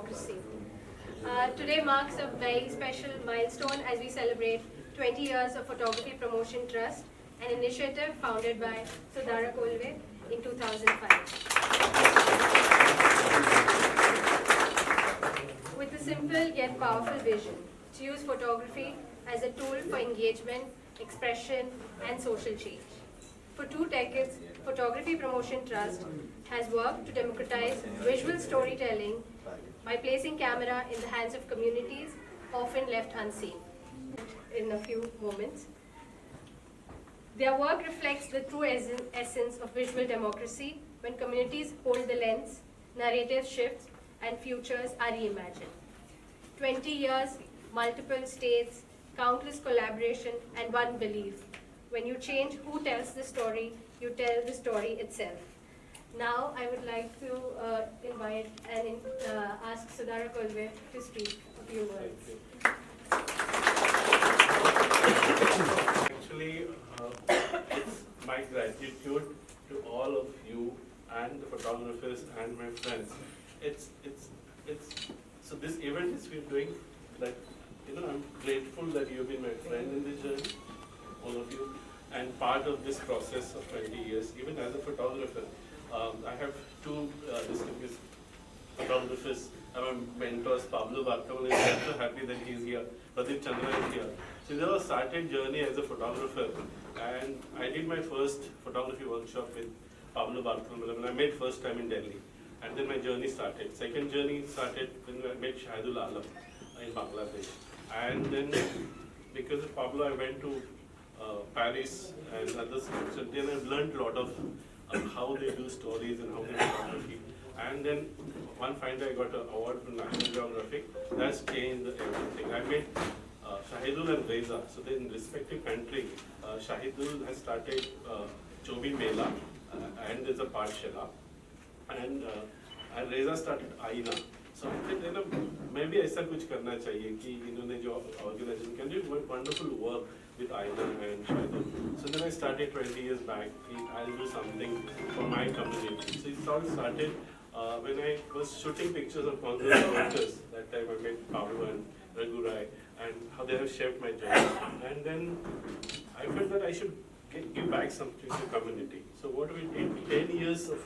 democracy. Today marks a very special milestone as we celebrate 20 years of Photography Promotion Trust, an initiative founded by Sudhara Kolve in 2005. With a simple yet powerful vision to use photography as a tool for engagement, expression, and social change. For 2 decades, Photography Promotion Trust has worked to democratize visual storytelling by placing camera in the hands of communities often left unseen. In a few moments, their work reflects the true essence of visual democracy when communities hold the lens, narrative shifts, and futures are reimagined. 20 years, multiple states, countless collaboration, and one belief. When you change who tells the story, you tell the story itself. Now, I would like to invite and ask Sudhara Kolve to speak a few words. Actually, it's my gratitude to all of you and the photographers and my friends. So this event is we're doing, like, I'm grateful that you've been my friend in this journey, all of you, and part of this process of 20 years, even as a photographer. I have 2 distinguished photographers, my mentors, Pablo Bartolomé, I'm so happy that he's here, Pradeep Chandra is here. So they all started journey as a photographer, and I did my first photography workshop with Pablo Bartolomé when I met first time in Delhi. And then my journey started. Second journey started when I met Shahidul Alam in Bangladesh. And then because of Pablo, I went to Paris and other schools. And then I've learned a lot of how they do stories and how they do photography. And then one fine day I got an award from National Geographic. That's changed everything. I met Shahidul and Reza. So they're in respective country. Shahidul has started Chobi Mela and there's a Pathshala. And Reza started Aina. So I said, maybe ऐसा कुछ करना चाहिए कि इन्होंने जो organization can do wonderful work with Aina and Shahidul. So then I started 20 years back. I'll do something for my community. So it all started when I was shooting pictures of consular workers. That time I met Pablo and Raghu Rai and how they have shaped my journey. And then I felt that I should give back something to the community. So what we did, 10 years of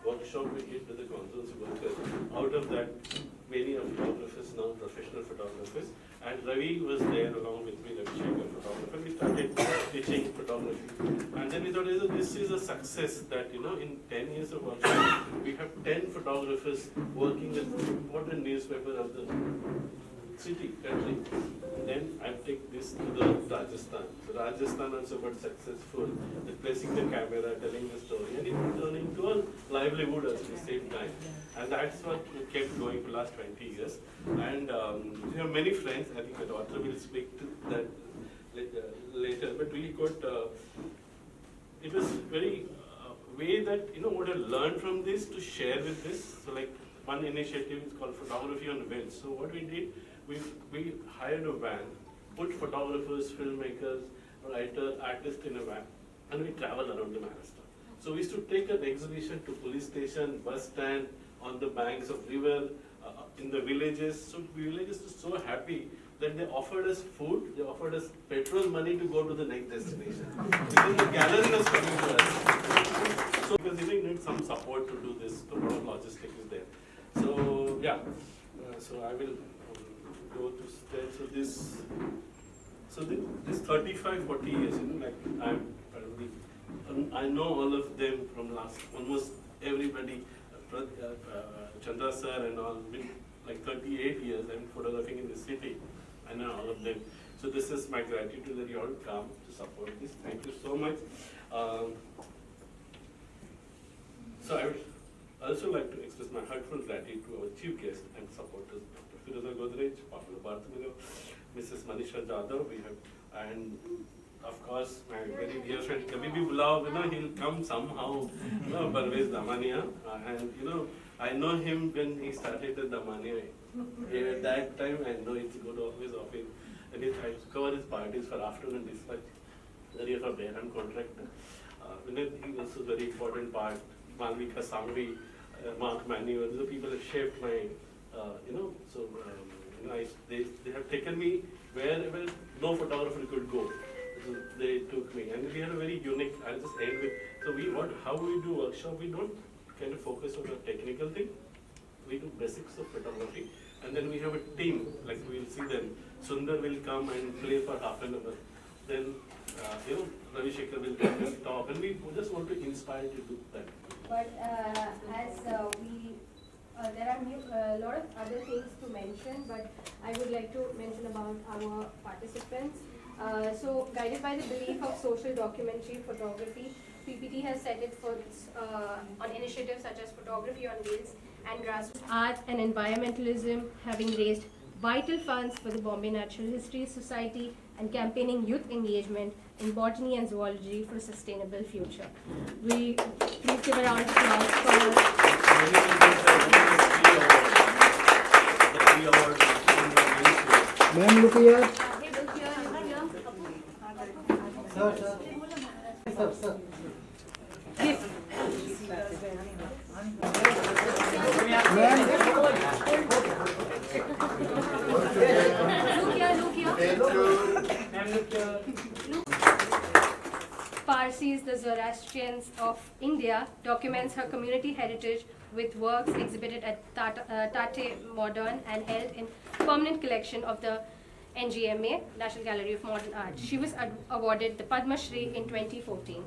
workshop we did with the consuls workers. Out of that, many of photographers now professional photographers, and Ravi was there along with me, Ravi Shankar photographer. We started teaching photography, and then we thought this is a success that in 10 years of workshop we have 10 photographers working with important newspaper of the city, country. Then I take this to the Rajasthan. So Rajasthan also got successful, placing the camera, telling the story, and it turned into a livelihood at the same time. And that's what we kept going for the last 20 years. And we have many friends. I think my daughter will speak to that later. But we got, it was very way that, what I learned from this to share with this. So like one initiative is called Photography on Wheels. So what we did, we hired a van, put photographers, filmmakers, writers, artists in a van, and we traveled around the Maharashtra. So we used to take an exhibition to police station, bus stand, on the banks of river, in the villages. So villages were so happy that they offered us food, they offered us petrol money to go to the next destination. Because the gallery was coming to us. So because we need some support to do this, a lot of logistics is there. So yeah, so I will go to step. So this 35, 40 years, like I'm probably, I know all of them from last, almost everybody, Chandra sir and all, been like 38 years I'm photographing in the city. I know all of them. So this is my gratitude that you all come to support this. Thank you so much. So I would also like to express my heartfelt gratitude to our chief guest and supporters, Dr. Firoza Godrej, Pablo Bartolomé, Mrs. Manisha Jadhav, we have, and of course my very dear friend Kabhi bhi bulao, he'll come somehow, Parvez Damania, and I know him when he started at Damania. At that time I know it's good always of him, and I cover his parties for afternoon dispatch, area for Behram contractor. He was a very important part. Malvika Sangvi, Mark Manuel, the people have shaped my they have taken me wherever no photographer could go. So they took me, and we had a very unique. I'll just end with. So how we do workshop? We don't kind of focus on the technical thing. We do basics of photography, and then we have a team. Like we'll see them. Sundar will come and play for half an hour. Then Ravi Shekhar will come and talk, and we just want to inspire to do that. But there are a lot of other things to mention, but I would like to mention about our participants. So, guided by the belief of social documentary photography, PPT has set its foot on initiatives such as Photography on Wheels and Grassroots Art and Environmentalism, having raised vital funds for the Bombay Natural History Society and campaigning youth engagement in botany and zoology for a sustainable future. We please give a round of applause for Ma'am, look here. Hey, look here, Sir. Parsis, the Zoroastrians of India, documents her community heritage with works exhibited at Tate Modern and held in permanent collection of the NGMA, National Gallery of Modern Art. She was awarded the Padma Shri in 2014.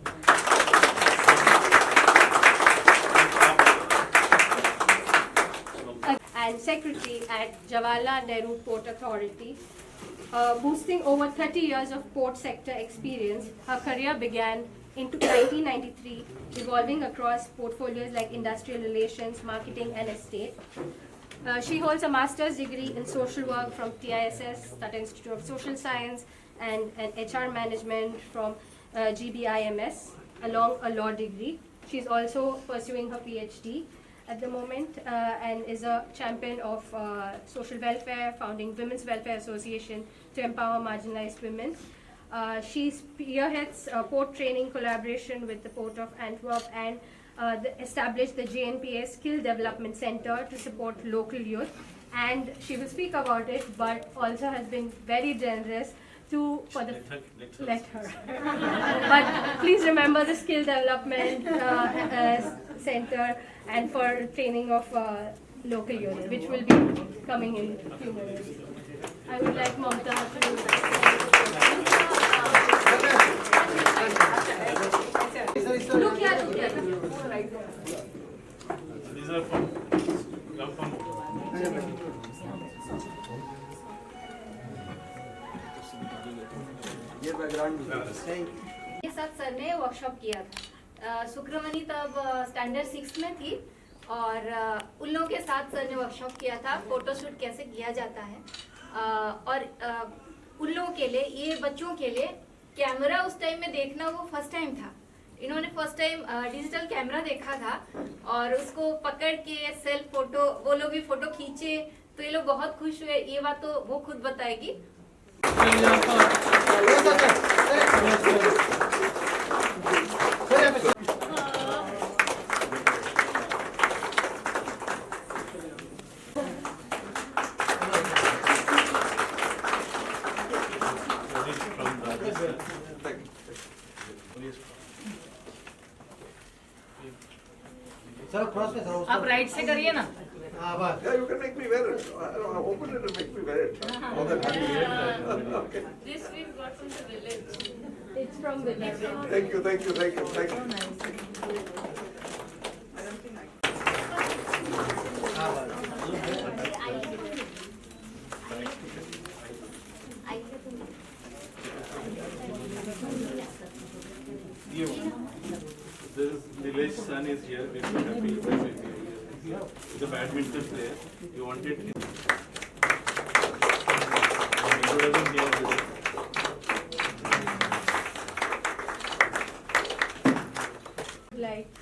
And secretary at Jawaharlal Nehru Port Authority. Boosting over 30 years of port sector experience, her career began in 1993, evolving across portfolios like industrial relations, marketing, and estate. She holds a master's degree in social work from TISS, Tata Institute of Social Science, and an HR management from GBIMS, along a law degree. She's also pursuing her PhD at the moment and is a champion of social welfare, founding Women's Welfare Association to empower marginalized women. She spearheads port training collaboration with the Port of Antwerp and established the JNPA Skill Development Center to support local youth. And she will speak about it, but also has been very generous let her. But please remember the Skill Development Center and for training of local youth, which will be coming in a few minutes. I would like Mamta to look here. These are from ये साथ sir ने workshop किया था। सुक्रमणि तब standard 6 में थी और उन लोगों के साथ सर ने वर्कशॉप किया था फोटोशूट कैसे किया जाता है और उन लोगों के लिए, ये बच्चों के लिए कैमरा उस टाइम में देखना वो फर्स्ट टाइम था। इन्होंने फर्स्ट टाइम डिजिटल कैमरा देखा था और उसको पकड़ के सेल्फ फोटो, वो लोग भी फोटो खींचे तो ये लोग बहुत खुश हुए। ये बात तो वो खुद बताएगी। सर क्रॉस में सर आप राइट से करिए ना। हाँ बस Yeah, you can make me wear it. Open it and make me wear it. All the time. Okay. This we got from the village. It's from village. Thank you, thank you, thank you, thank you. हाँ बस This is Nilesh son is here. We're so happy to have him here. He's a badminton player. You wanted him. Introduction here today. Like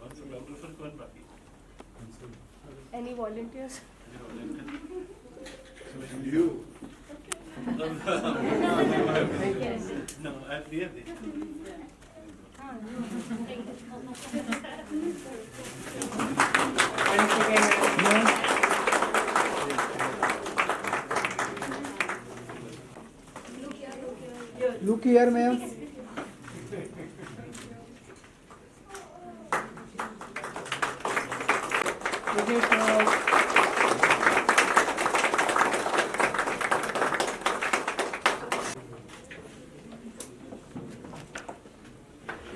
What's the photographer कौन बाकी? any volunteers? You. Yes. No, I'm here. Look here, ma'am.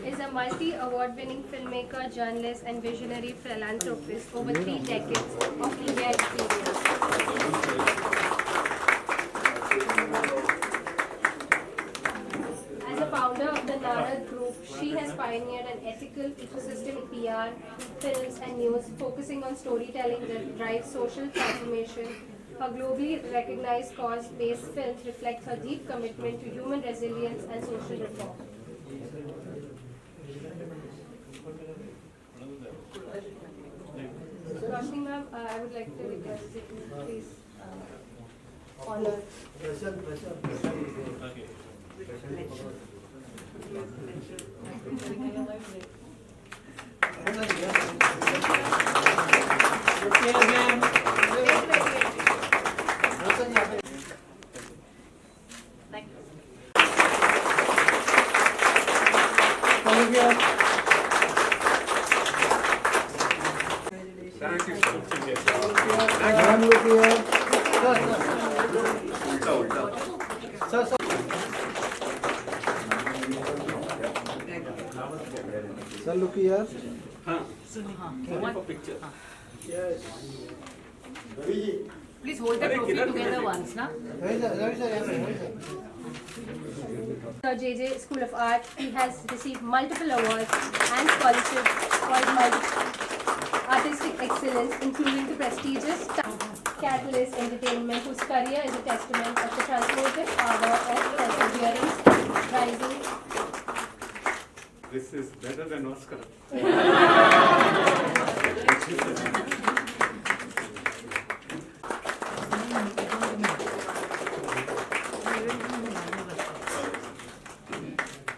Is a multi-award-winning filmmaker, journalist, and visionary philanthropist over 3 decades of media experience. As a founder of the Narad Group, she has pioneered an ethical ecosystem in PR, films, and news, focusing on storytelling that drives social transformation. Her globally recognized cause-based films reflect her deep commitment to human resilience and social reform. Roshni ma'am, I would like to request you to please honor. Okay. Thank you, sir. Ma'am, look here. Sir, sir. Sir, look here. Please hold the trophy together once, na? Where is the The JJ School of Art, he has received multiple awards and scholarships for his artistic excellence, including the prestigious Catalyst Entertainment, whose career is a testament of the transformative power of perseverance, rising. This is better than Oscar.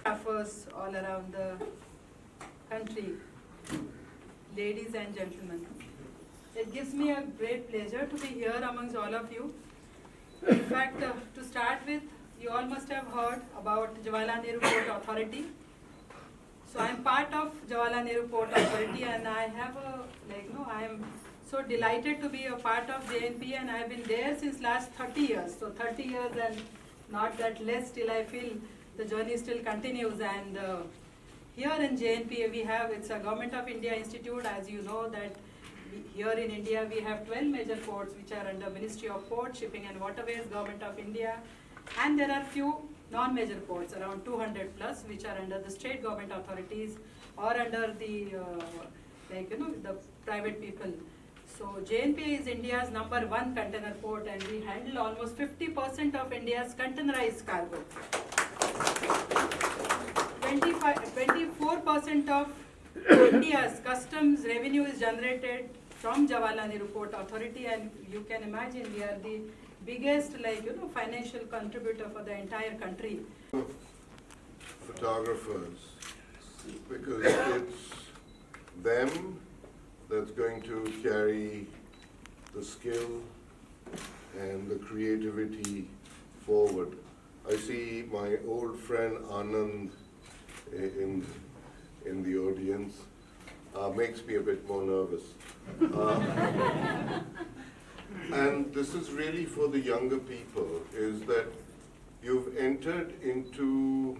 Photographers all around the country, ladies and gentlemen. It gives me a great pleasure to be here amongst all of you. In fact, to start with, you all must have heard about Jawaharlal Nehru Port Authority. So I am part of Jawaharlal Nehru Port Authority, and I have I am so delighted to be a part of JNP, and I have been there since last 30 years. So 30 years and not that less, still I feel the journey still continues. And here in JNP we have, it's a Government of India institute, as you know that here in India we have 12 major ports which are under Ministry of Port, Shipping and Waterways, Government of India, and there are few non-major ports, around 200 plus, which are under the state government authorities or under the the private people. So JNP is India's #1 container port, and we handle almost 50% of India's containerized cargo. 24% of India's customs revenue is generated from Jawaharlal Nehru Port Authority, and you can imagine we are the biggest financial contributor for the entire country. Photographers, because it's them that's going to carry the skill and the creativity forward. I see my old friend Anand in the audience. Makes me a bit more nervous. And this is really for the younger people, is that you've entered into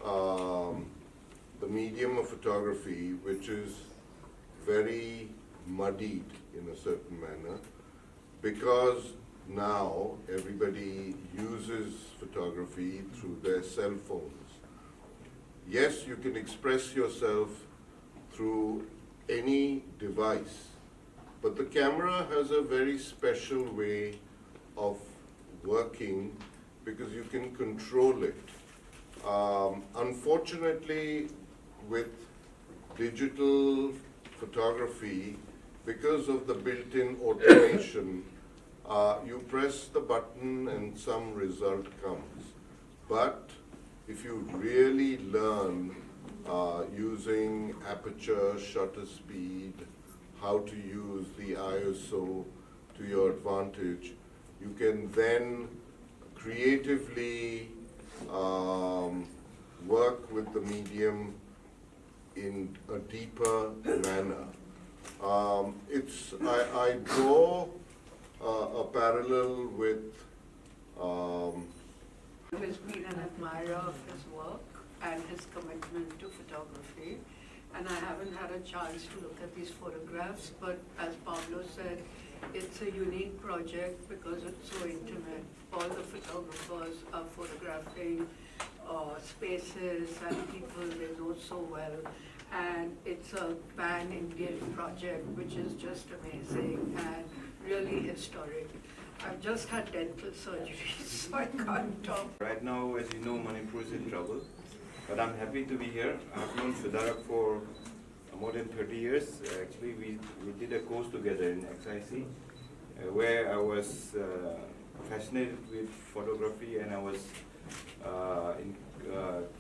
the medium of photography, which is very muddied in a certain manner, because now everybody uses photography through their cell phones. Yes, you can express yourself through any device, but the camera has a very special way of working because you can control it. Unfortunately, with digital photography, because of the built-in automation, you press the button and some result comes. But if you really learn using aperture, shutter speed, how to use the ISO to your advantage, you can then creatively work with the medium in a deeper manner. I draw a parallel with I've always been an admirer of his work and his commitment to photography. And I haven't had a chance to look at these photographs, but as Pablo said, it's a unique project because it's so intimate. All the photographers are photographing spaces and people they know so well. And it's a pan-Indian project, which is just amazing and really historic. I've just had dental surgery, so I can't talk. Right now, as you know, Manipur is in trouble, but I'm happy to be here. I've known Siddharth for more than 30 years. Actually, we did a course together in XIC, where I was fascinated with photography and I was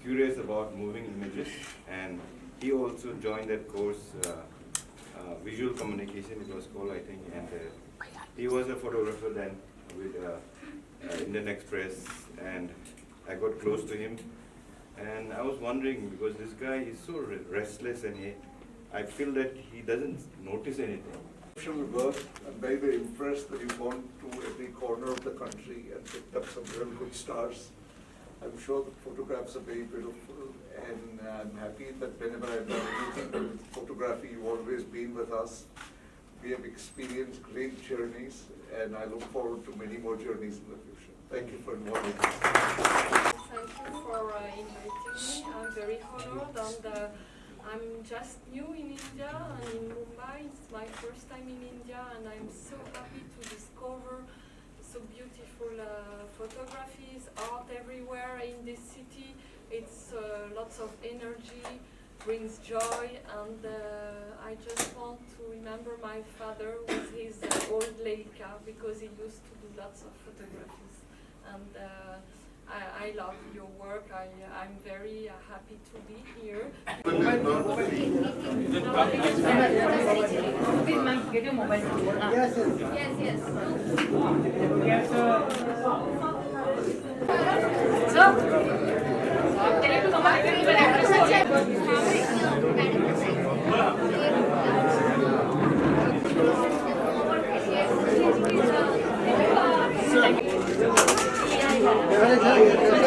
curious about moving images. And he also joined that course, visual communication it was called, I think, and he was a photographer then with Indian Express, and I got close to him. And I was wondering, because this guy is so restless and I feel that he doesn't notice anything. Work. I'm very, very impressed that you've gone to every corner of the country and picked up some real good stars. I'm sure the photographs are very beautiful, and I'm happy that whenever I've done anything with photography, you've always been with us. We have experienced great journeys, and I look forward to many more journeys in the future. Thank you for inviting us. Thank you for inviting me. I'm very honored, and I'm just new in India and in Mumbai. It's my first time in India, and I'm so happy to discover so beautiful photographies, art everywhere in this city. It's lots of energy, brings joy, and I just want to remember my father with his old Leica, because he used to do lots of photographies. And I love your work. I'm very happy to be here. Get your mobile phone. Yes, yes. Yes, Yes, sir. Can you come back and Yes, yes.